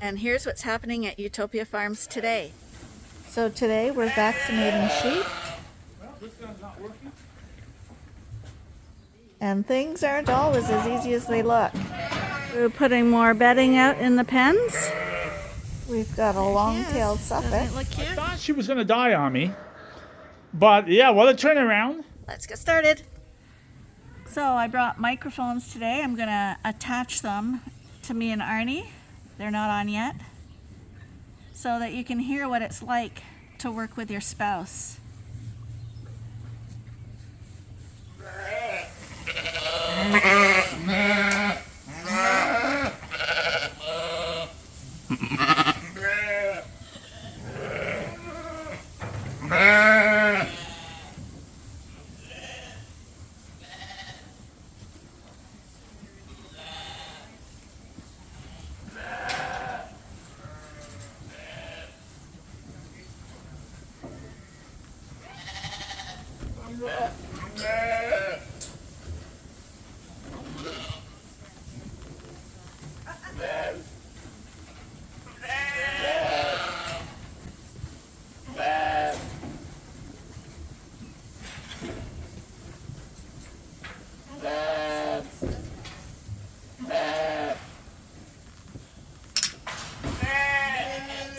And here's what's happening at Ewetopia Farms today. So today we're vaccinating sheep. Well, this gun's not working. And things aren't always as easy as they look. We're putting more bedding out in the pens. We've got a long-tailed Suffolk. I thought she was going to die on me. But yeah, what a turnaround. Let's get started. So I brought microphones today. I'm going to attach them to me and Arnie. They're not on yet. So that you can hear what it's like to work with your spouse.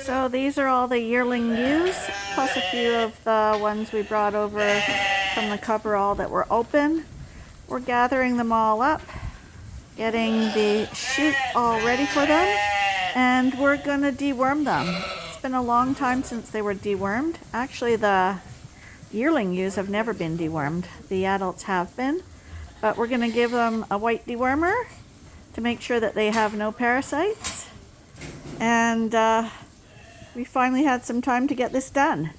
So these are all the yearling ewes, plus a few of the ones we brought over from the coverall that were open. We're gathering them all up, getting the chute all ready for them, and we're going to deworm them. It's been a long time since they were dewormed. Actually, the yearling ewes have never been dewormed. The adults have been, but we're going to give them a white dewormer to make sure that they have no parasites. And we finally had some time to get this done.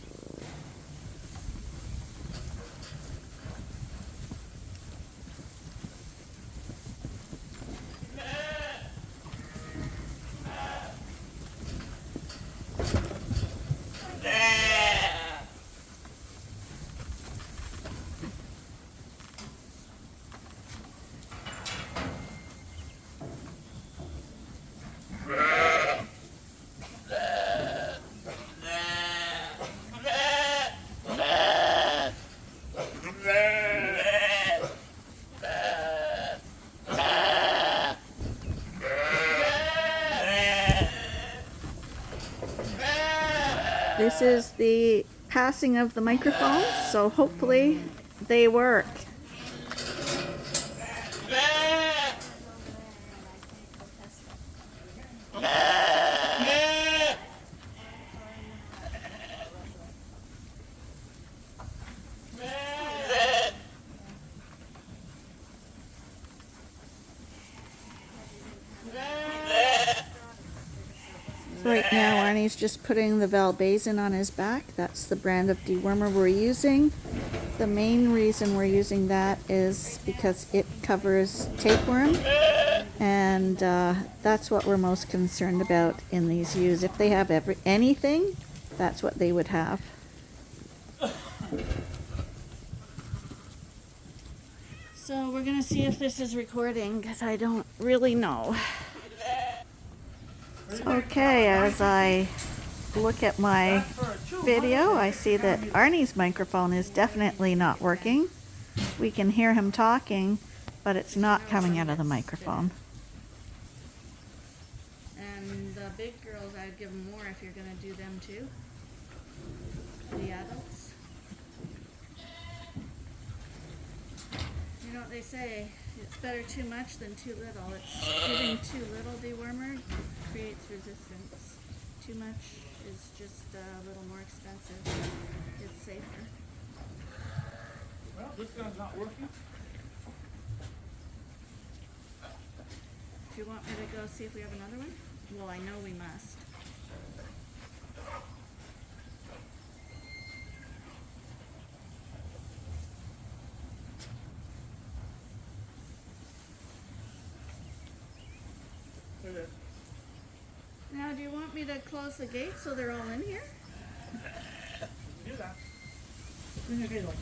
This is the passing of the microphones, so hopefully they work. Right now Arnie's just putting the valbazen on his back. That's the brand of dewormer we're using. The main reason we're using that is because it covers tapeworm, and that's what we're most concerned about in these ewes. If they have anything, that's what they would have. So we're going to see if this is recording, because I don't really know. Okay, as I look at my video, I see that Arnie's microphone is definitely not working. We can hear him talking, but it's not coming out of the microphone. And the big girls, I'd give them more if you're going to do them too. The adults. You know what they say, it's better too much than too little. It's giving too little dewormer creates resistance. Too much is just a little more expensive. It's safer. Well, this gun's not working. Do you want me to go see if we have another one? Well, I know we must. Now, do you want me to close the gate so they're all in here? Do that. Bring your gate open.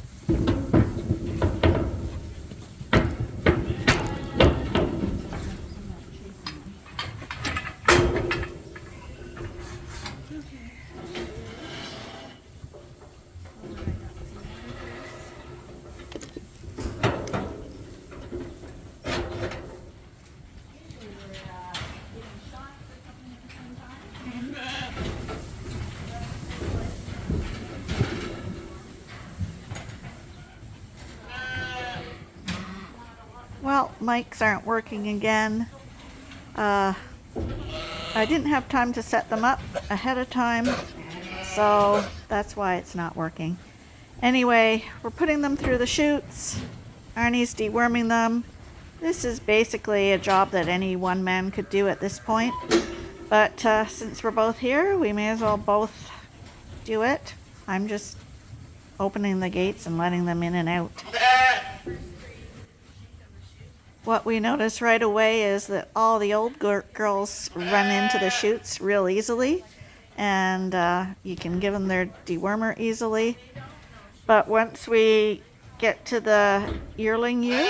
Well, mics aren't working again. I didn't have time to set them up ahead of time, so that's why it's not working. Anyway, we're putting them through the chutes. Arnie's deworming them. This is basically a job that any one man could do at this point. But since we're both here, we may as well both do it. I'm just opening the gates and letting them in and out. What we notice right away is that all the old girls run into the chutes real easily, and you can give them their dewormer easily. But once we get to the yearling ewes,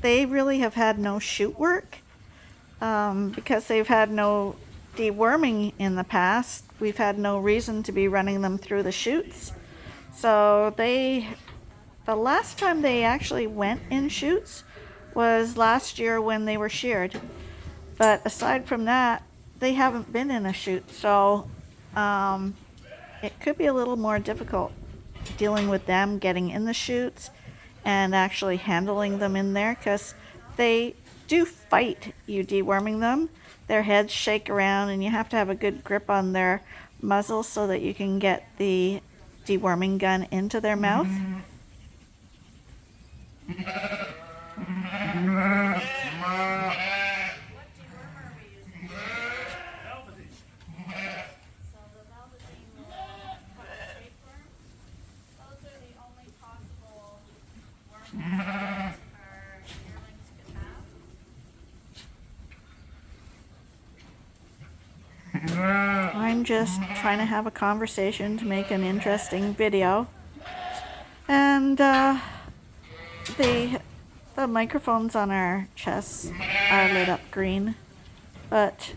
they really have had no chute work because they've had no deworming in the past. We've had no reason to be running them through the chutes. So the last time they actually went in chutes was last year when they were sheared. But aside from that, they haven't been in a chute. So it could be a little more difficult dealing with them getting in the chutes and actually handling them in there, because they do fight you deworming them. Their heads shake around and you have to have a good grip on their muzzle so that you can get the deworming gun into their mouth. I'm just trying to have a conversation to make an interesting video, and the microphones on our chests are lit up green, but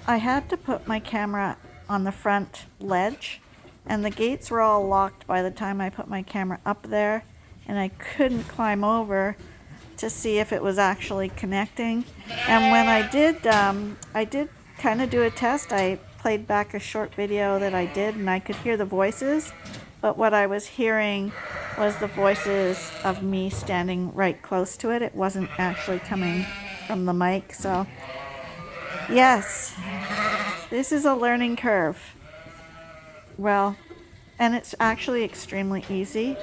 I had to put my camera on the front ledge, and the gates were all locked by the time I put my camera up there, and I couldn't climb over to see if it was actually connecting. And when I did kind of do a test. I played back a short video that I did, and I could hear the voices, but what I was hearing was the voices of me standing right close to it. It wasn't actually coming from the mic. So yes, this is a learning curve. Well, and it's actually extremely easy,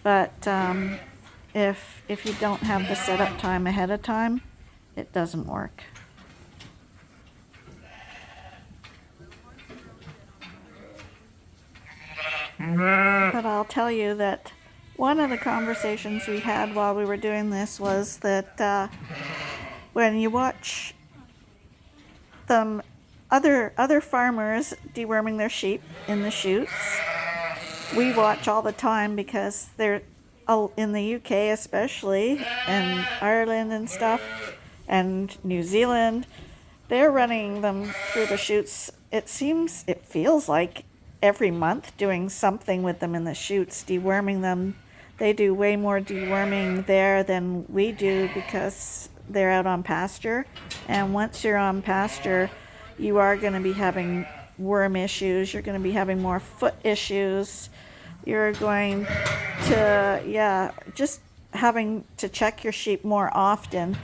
but if you don't have the setup time ahead of time, it doesn't work. But I'll tell you that one of the conversations we had while we were doing this was that when you watch them, other farmers deworming their sheep in the chutes, we watch all the time because they're in the UK especially, and Ireland and stuff, and New Zealand, they're running them through the chutes. It feels like every month, doing something with them in the chutes, deworming them. They do way more deworming there than we do because they're out on pasture. And once you're on pasture, you are going to be having worm issues. You're going to be having more foot issues. You're going to, just having to check your sheep more often.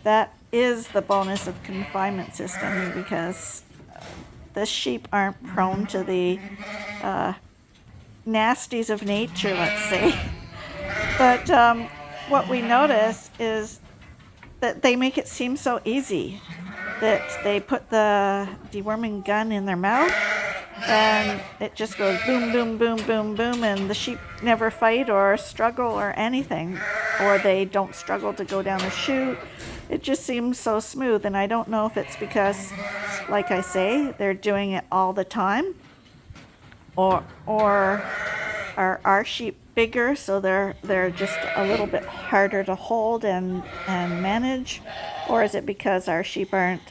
That is the bonus of confinement systems, because the sheep aren't prone to the nasties of nature, let's say. But what we notice is that they make it seem so easy, that they put the deworming gun in their mouth and it just goes boom, boom, boom, boom, boom, and the sheep never fight or struggle or anything, or they don't struggle to go down the chute. It just seems so smooth, and I don't know if it's because, like I say, they're doing it all the time, or are our sheep bigger, so they're just a little bit harder to hold and manage, or is it because our sheep aren't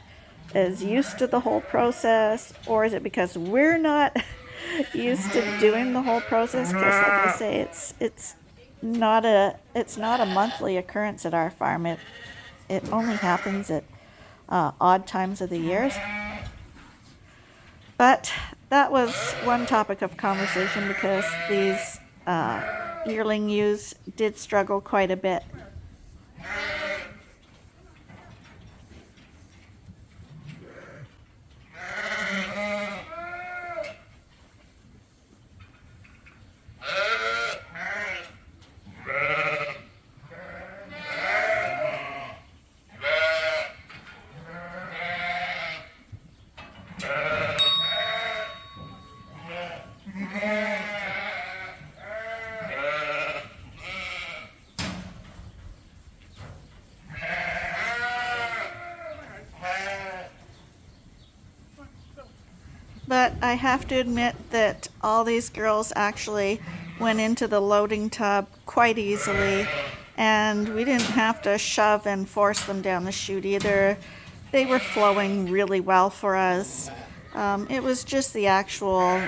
as used to the whole process, or is it because we're not used to doing the whole process? Because, like I say, it's not a monthly occurrence at our farm. It only happens at odd times of the years. But that was one topic of conversation, because these yearling ewes did struggle quite a bit but I have to admit that all these girls actually went into the loading tub quite easily, and we didn't have to shove and force them down the chute either. They were flowing really well for us. It was just the actual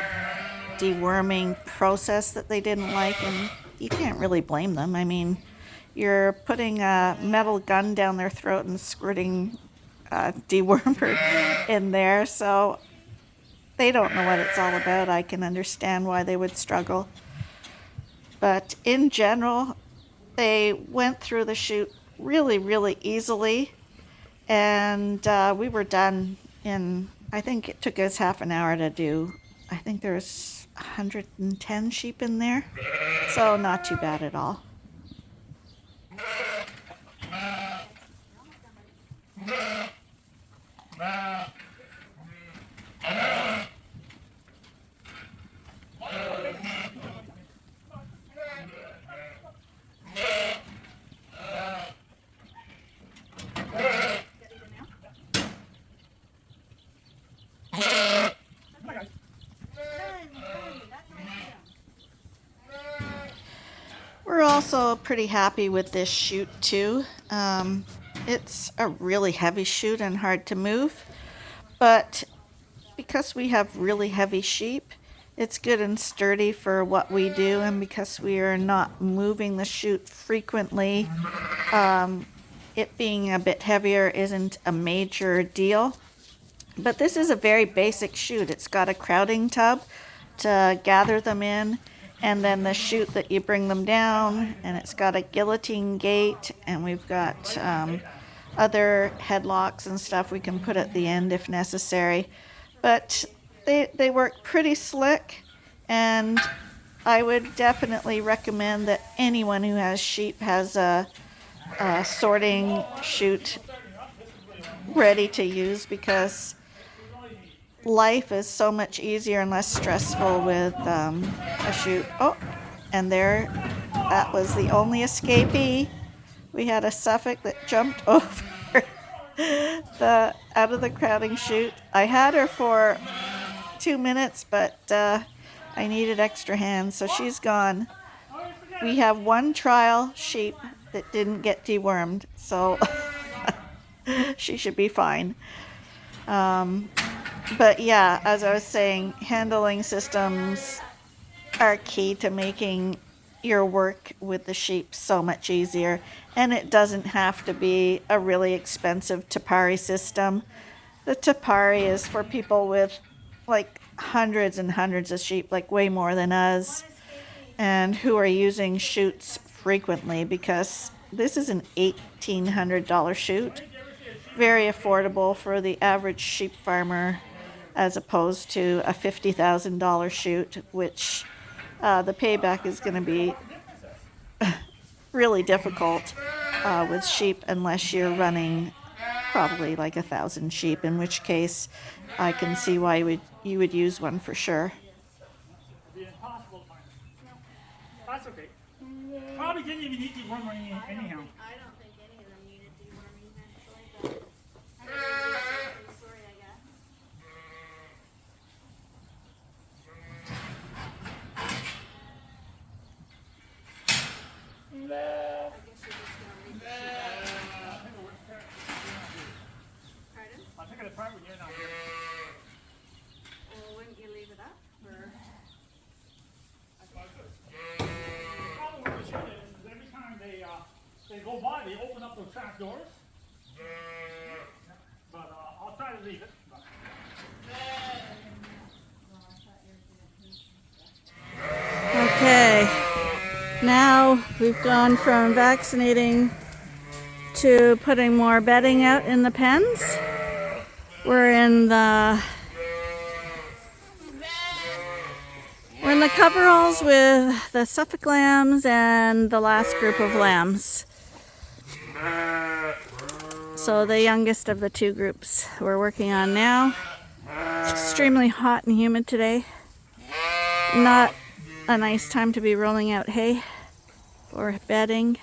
deworming process that they didn't like, and you can't really blame them. I mean, you're putting a metal gun down their throat and squirting dewormer in there, so they don't know what it's all about. I can understand why they would struggle. But in general, they went through the chute really, really easily, and we were done in, I think it took us half an hour to do. I think there's 110 sheep in there, so not too bad at all. We're also pretty happy with this chute too. It's a really heavy chute and hard to move, but because we have really heavy sheep, it's good and sturdy for what we do, and because we are not moving the chute frequently, it being a bit heavier isn't a major deal. But this is a very basic chute. It's got a crowding tub to gather them in, and then the chute that you bring them down, and it's got a guillotine gate, and we've got other headlocks and stuff we can put at the end if necessary. But they work pretty slick, and I would definitely recommend that anyone who has sheep has a sorting chute ready to use, because life is so much easier and less stressful with a chute. Oh, and there, that was the only escapee. We had a Suffolk that jumped over out of the crowding chute. I had her for 2 minutes, but I needed extra hands, so she's gone. We have one trial sheep that didn't get dewormed, so she should be fine. But yeah, as I was saying, handling systems are key to making your work with the sheep so much easier. And it doesn't have to be a really expensive tapari system. The tapari is for people with like hundreds and hundreds of sheep, like way more than us, and who are using chutes frequently, because this is an $1,800 chute. Very affordable for the average sheep farmer, as opposed to a $50,000 chute, which the payback is going to be really difficult with sheep unless you're running probably like 1,000 sheep, in which case I can see why you would use one for sure. That's okay. Probably didn't even need deworming anyhow. I don't think any of them needed deworming actually, but I guess story, I guess. I guess you're just gonna leave the sheep out. Pardon? I'll take it apart when you're not here. Well, wouldn't you leave it up, or? The problem with the chute is every time they go by, they open up those trap doors. But I'll try to leave it. Okay, now we've gone from vaccinating to putting more bedding out in the pens. We're in the coveralls with the Suffolk lambs and the last group of lambs. So the youngest of the two groups we're working on now. It's extremely hot and humid today. Not a nice time to be rolling out hay or bedding,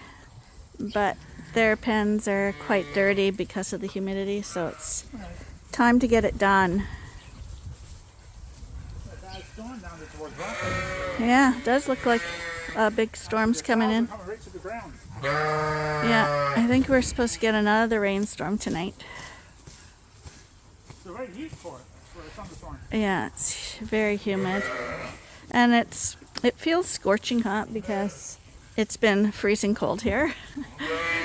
but their pens are quite dirty because of the humidity, so it's time to get it done. towards us. Yeah, it does look like a big storm's coming in. Coming right to the ground. Yeah, I think we're supposed to get another rainstorm tonight. It's the right heat for it, for a thunderstorm. Yeah, it's very humid. And it feels scorching hot because it's been freezing cold here.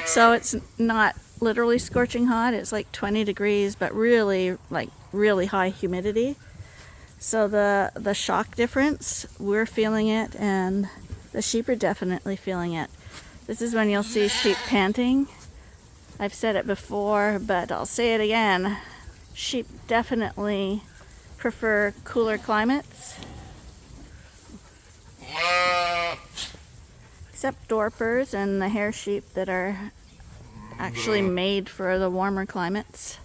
So it's not literally scorching hot. It's like 20 degrees, but really high humidity. So the shock difference, we're feeling it, and the sheep are definitely feeling it. This is when you'll see sheep panting. I've said it before, but I'll say it again. Sheep definitely prefer cooler climates. Except Dorpers and the hair sheep that are actually made for the warmer climates.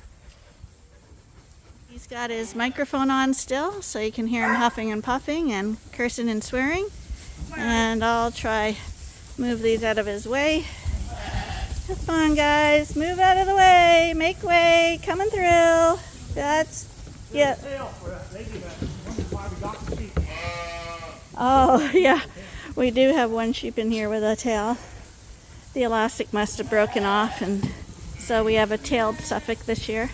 He's got his microphone on still, so you can hear him huffing and puffing and cursing and swearing. And I'll try move these out of his way. Come on, guys, move out of the way, make way, coming through. That's, yeah. Oh, yeah, we do have one sheep in here with a tail. The elastic must have broken off, and so we have a tailed Suffolk this year.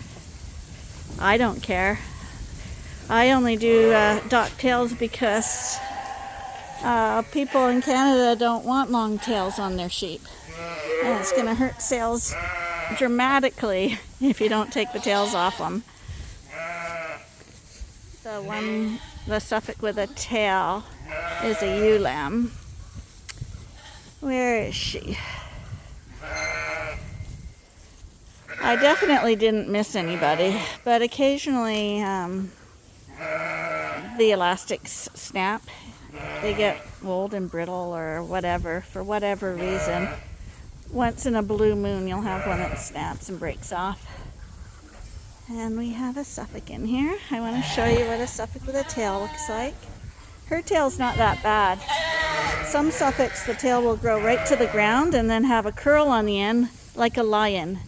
I don't care. I only do dock tails because people in Canada don't want long tails on their sheep. And it's going to hurt sales dramatically if you don't take the tails off them. The Suffolk with a tail is a ewe lamb. Where is she? I definitely didn't miss anybody, but occasionally the elastics snap. They get old and brittle or whatever, for whatever reason. Once in a blue moon, you'll have one that snaps and breaks off. And we have a Suffolk in here. I want to show you what a Suffolk with a tail looks like. Her tail's not that bad. Some Suffolks, the tail will grow right to the ground and then have a curl on the end like a lion.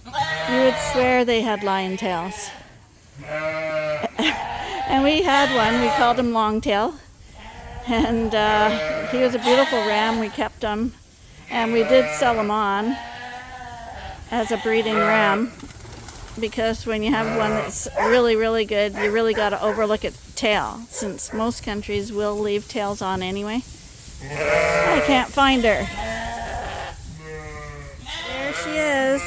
You would swear they had lion tails. And we had one, we called him Longtail. And he was a beautiful ram, we kept him. And we did sell him on as a breeding ram. Because when you have one that's really, really good, you really got to overlook its tail. Since most countries will leave tails on anyway. I can't find her. There she is.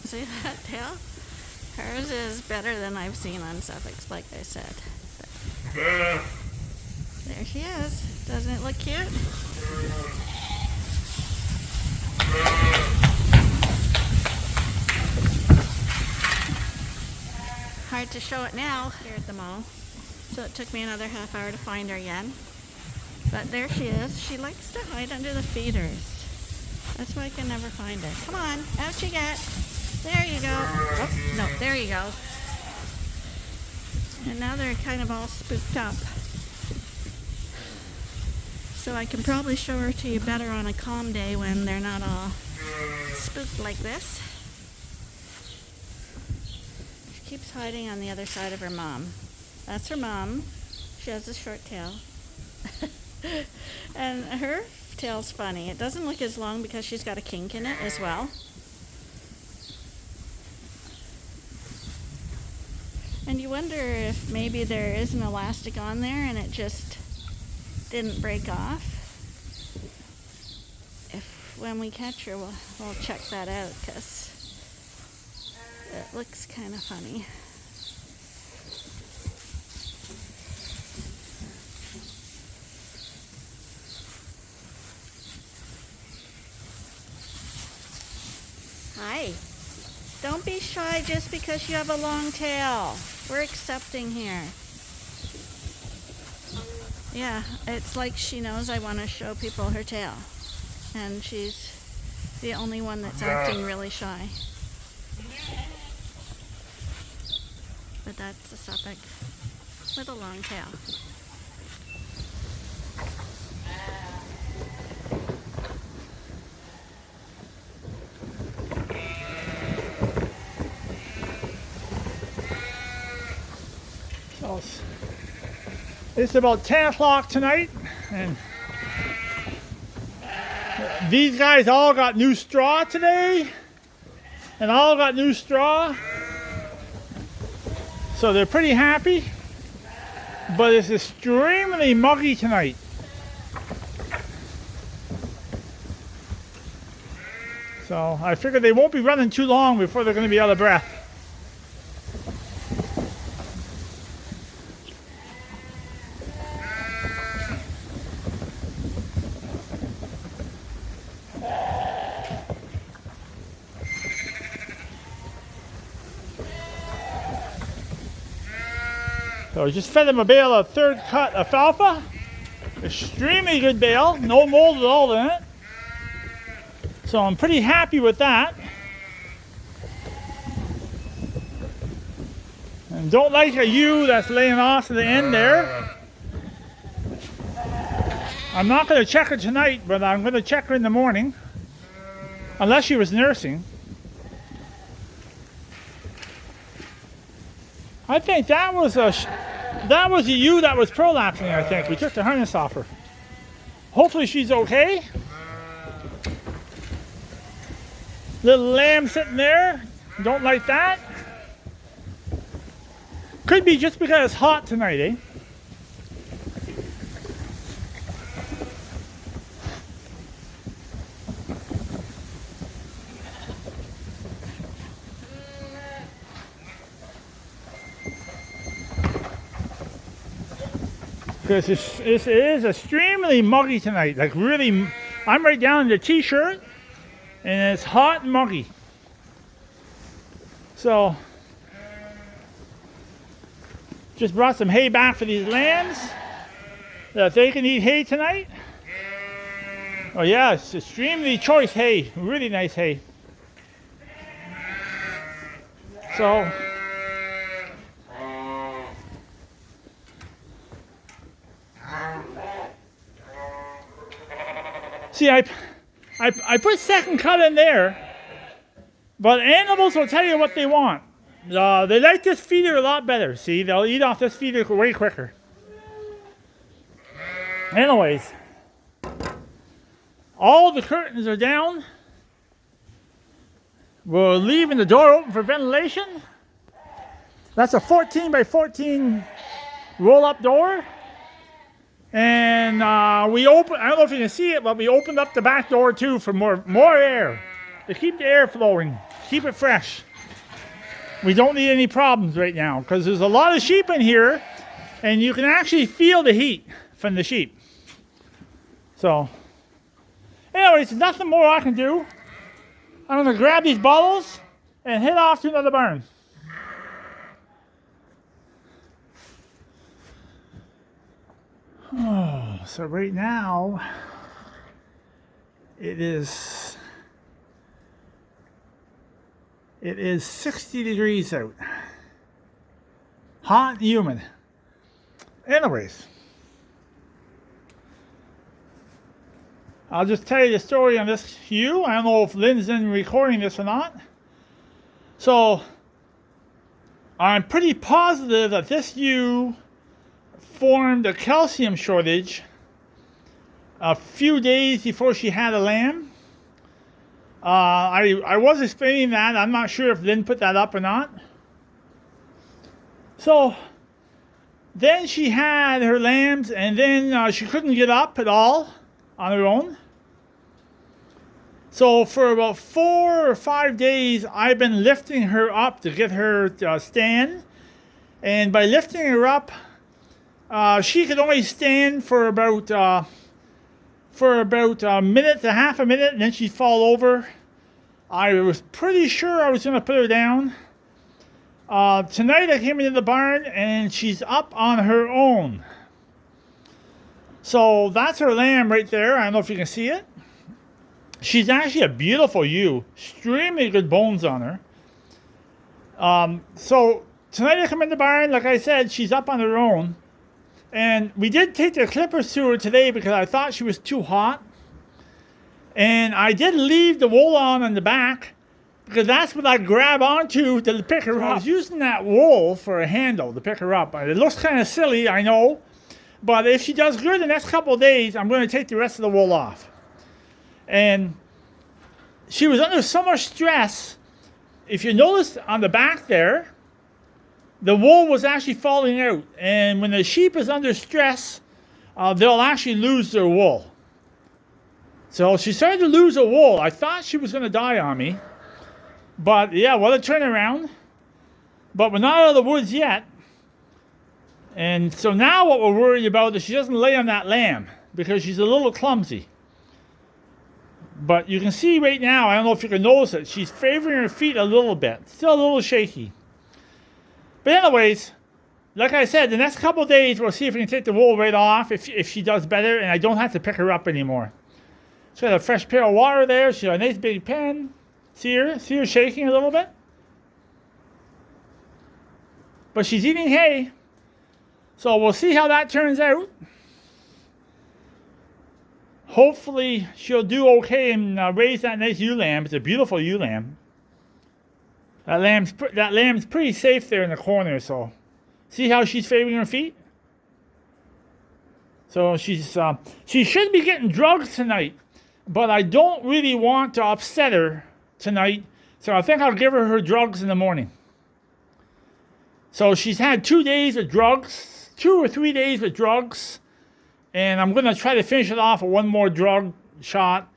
See that tail? Hers is better than I've seen on Suffolks, like I said. But there she is. Doesn't it look cute? Hard to show it now here at the mall. So it took me another half hour to find her again. But there she is. She likes to hide under the feeders. That's why I can never find her. Come on, out you get. There you go. Oh, no, there you go. And now they're kind of all spooked up. So I can probably show her to you better on a calm day when they're not all spooked like this. She keeps hiding on the other side of her mom. That's her mom. She has a short tail. And her tail's funny. It doesn't look as long because she's got a kink in it as well. And you wonder if maybe there is an elastic on there and it just didn't break off. If when we catch her, we'll check that out because it looks kind of funny. Hi. Don't be shy just because you have a long tail. We're accepting here. Yeah, it's like she knows I want to show people her tail. And she's the only one that's acting really shy. But that's a Suffolk with a long tail. It's about 10 o'clock tonight, and these guys all got new straw today, and all got new straw, so they're pretty happy, but it's extremely muggy tonight. So I figure they won't be running too long before they're going to be out of breath. So I just fed him a bale of third cut alfalfa. Extremely good bale, no mold at all in it. So I'm pretty happy with that. And don't like a ewe that's laying off to the end there. I'm not going to check her tonight, but I'm going to check her in the morning. Unless she was nursing. I think that was a ewe that was prolapsing, I think. We took the harness off her. Hopefully she's okay. Little lamb sitting there. Don't like that. Could be just because it's hot tonight, eh? Because it is extremely muggy tonight. Like really, I'm right down in the t-shirt and it's hot and muggy. So, just brought some hay back for these lambs that they can eat hay tonight. Oh yeah, it's extremely choice hay, really nice hay. So, see, I put second cut in there, but animals will tell you what they want. They like this feeder a lot better. See, they'll eat off this feeder way quicker. Anyways, all the curtains are down. We're leaving the door open for ventilation. That's a 14 by 14 roll-up door. And we open, I don't know if you can see it, but we opened up the back door too for more air. To keep the air flowing, keep it fresh. We don't need any problems right now because there's a lot of sheep in here and you can actually feel the heat from the sheep. So, anyways, there's nothing more I can do. I'm going to grab these bottles and head off to another barn. Oh, so right now, it is 60 degrees out. Hot and humid. Anyways, I'll just tell you the story on this ewe. I don't know if Lynn's in recording this or not. So, I'm pretty positive that this ewe formed a calcium shortage a few days before she had a lamb. I was explaining that. I'm not sure if Lynn put that up or not. So then she had her lambs and then she couldn't get up at all on her own. So for about 4 or 5 days I've been lifting her up to get her to stand. And by lifting her up, she could only stand for about a minute to half a minute, and then she'd fall over. I was pretty sure I was going to put her down. Tonight I came into the barn, and she's up on her own. So that's her lamb right there. I don't know if you can see it. She's actually a beautiful ewe. Extremely good bones on her. So tonight I come in the barn, like I said, she's up on her own. And we did take the clippers to her today because I thought she was too hot. And I did leave the wool on the back because that's what I grab onto to pick her up. I was using that wool for a handle to pick her up. It looks kind of silly, I know. But if she does good the next couple of days, I'm going to take the rest of the wool off. And she was under so much stress. If you notice on the back there, the wool was actually falling out. And when the sheep is under stress, they'll actually lose their wool. So she started to lose her wool. I thought she was going to die on me. But yeah, what a turnaround. But we're not out of the woods yet. And so now what we're worried about is she doesn't lay on that lamb because she's a little clumsy. But you can see right now, I don't know if you can notice it, she's favoring her feet a little bit. Still a little shaky. But anyways, like I said, the next couple of days we'll see if we can take the wool right off if she does better and I don't have to pick her up anymore. She's got a fresh pail of water there. She's got a nice big pen. See her shaking a little bit? But she's eating hay. So we'll see how that turns out. Hopefully she'll do okay and raise that nice ewe lamb. It's a beautiful ewe lamb. That lamb's pretty safe there in the corner. So see how she's favoring her feet? So she should be getting drugs tonight. But I don't really want to upset her tonight. So I think I'll give her drugs in the morning. So she's had 2 days of drugs. 2 or 3 days with drugs, and I'm going to try to finish it off with one more drug shot,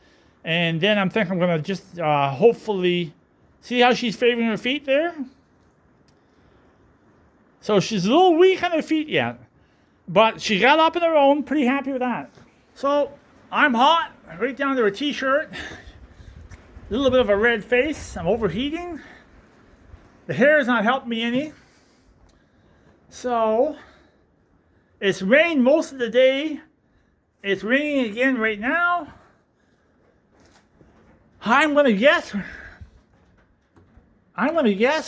and then I'm thinking I'm going to just hopefully see how she's favoring her feet there. So she's a little weak on her feet yet, but she got up on her own, pretty happy with that. So I'm hot, right down to her t-shirt, a little bit of a red face, I'm overheating, the hair is not helping me any, so it's rained most of the day. It's raining again right now. I'm going to guess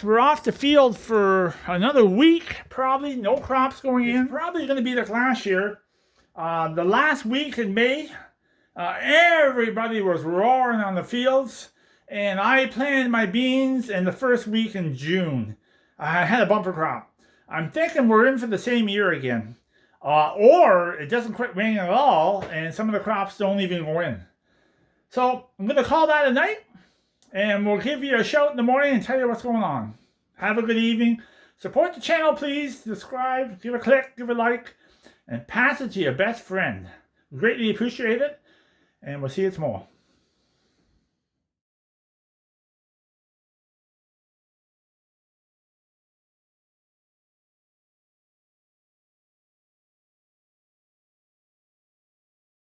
we're off the field for another week, probably. No crops going in. It's probably going to be like last year. The last week in May, everybody was roaring on the fields. And I planted my beans in the first week in June. I had a bumper crop. I'm thinking we're in for the same year again. Or it doesn't quit raining at all, and some of the crops don't even go in. So I'm going to call that a night, and we'll give you a shout in the morning and tell you what's going on. Have a good evening. Support the channel, please. Subscribe, give a click, give a like, and pass it to your best friend. Greatly appreciate it, and we'll see you tomorrow.